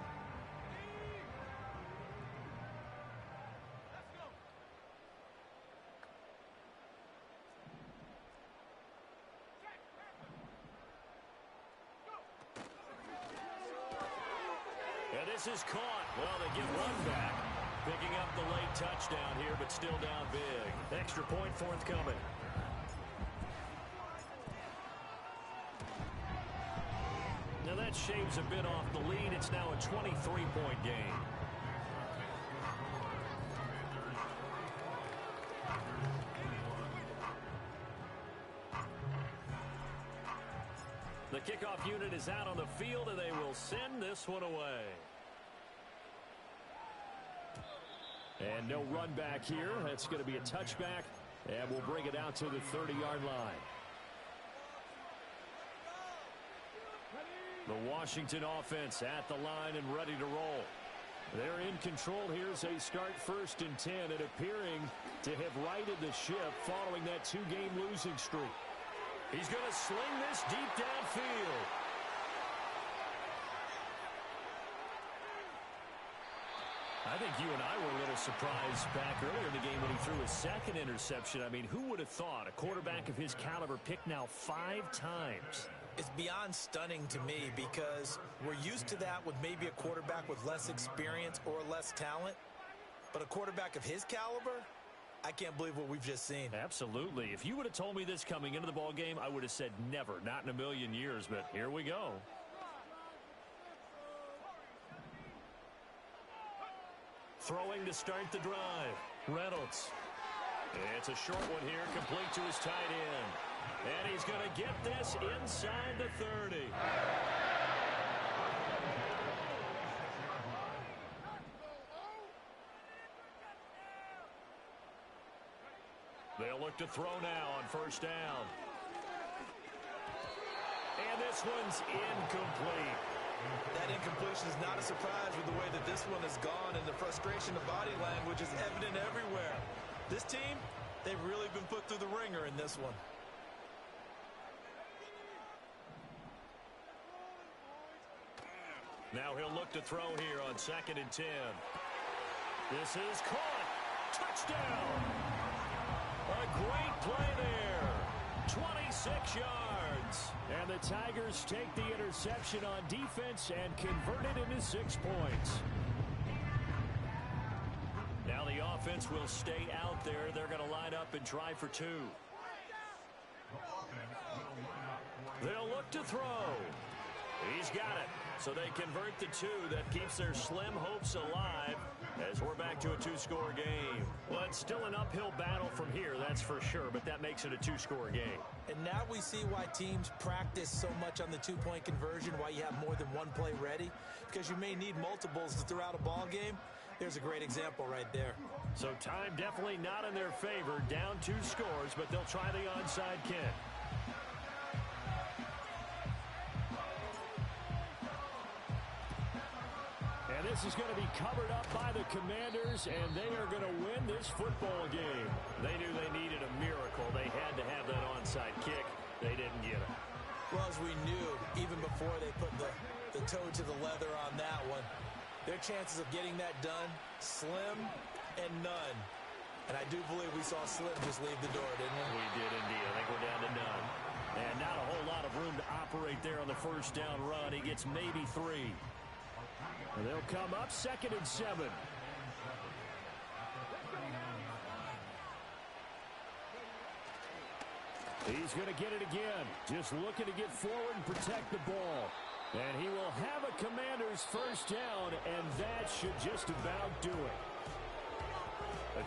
And this is caught. Well, they get one back. Picking up the late touchdown here, but still down big. Extra point forthcoming. that shaves a bit off the lead. It's now a 23-point game. The kickoff unit is out on the field, and they will send this one away. And no run back here. That's going to be a touchback, and we'll bring it out to the 30-yard line. The Washington offense at the line and ready to roll. They're in control here as they start 1st and 10, and appearing to have righted the ship following that 2-game losing streak. He's going to sling this deep downfield. I think you and I were a little surprised back earlier in the game when he threw his second interception. I mean, who would have thought a quarterback of his caliber picked now 5 times? It's beyond stunning to me because we're used to that with maybe a quarterback with less experience or less talent. But a quarterback of his caliber, I can't believe what we've just seen. Absolutely. If you would have told me this coming into the ball game, I would have said never, not in a million years. But here we go. Throwing to start the drive. Reynolds. It's a short one here, complete to his tight end. And he's going to get this inside the 30. They'll look to throw now on 1st down. And this one's incomplete. That incompletion is not a surprise with the way that this one has gone, and the frustration of body language is evident everywhere. This team, they've really been put through the ringer in this one. Now he'll look to throw here on 2nd and 10. This is caught. Touchdown. A great play there. 26 yards. And the Tigers take the interception on defense and convert it into 6 points. Now the offense will stay out there. They're going to line up and try for 2. They'll look to throw. He's got it. So they convert the 2. That keeps their slim hopes alive as we're back to a 2-score game. Well, it's still an uphill battle from here, that's for sure, but that makes it a 2-score game. And now we see why teams practice so much on the 2-point conversion, why you have more than one play ready, because you may need multiples to throw out a ball game. There's a great example right there. So time definitely not in their favor. Down 2 scores, but they'll try the onside kick. And this is going to be covered up by the Commanders, and they are going to win this football game. They knew they needed a miracle. They had to have that onside kick. They didn't get it. Well, as we knew, even before they put the toe to the leather on that one, their chances of getting that done, slim and none. And I do believe we saw Slim just leave the door, didn't we? We did indeed. I think we're down to none. And not a whole lot of room to operate there on the 1st down run. He gets maybe 3. And they'll come up 2nd and 7. He's going to get it again. Just looking to get forward and protect the ball. And he will have a Commander's 1st down, and that should just about do it.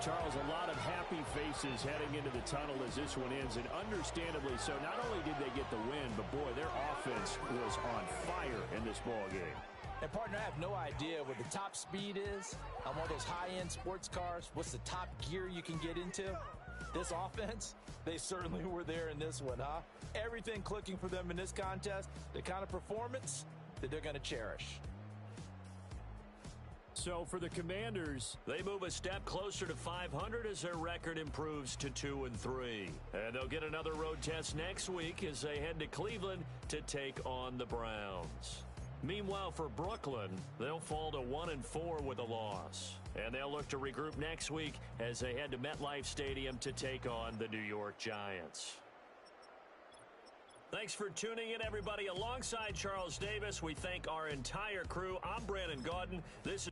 Charles, a lot of happy faces heading into the tunnel as this one ends, and understandably so. Not only did they get the win, but boy, their offense was on fire in this ball game. And, partner, I have no idea what the top speed is on one of those high-end sports cars. What's the top gear you can get into? This offense, they certainly were there in this one, huh? Everything clicking for them in this contest, the kind of performance that they're going to cherish. So for the Commanders, they move a step closer to 500 as their record improves to 2-3. And they'll get another road test next week as they head to Cleveland to take on the Browns. Meanwhile, for Brooklyn, they'll fall to 1-4 with a loss. And they'll look to regroup next week as they head to MetLife Stadium to take on the New York Giants. Thanks for tuning in, everybody. Alongside Charles Davis, we thank our entire crew. I'm Brandon Gaudin. This is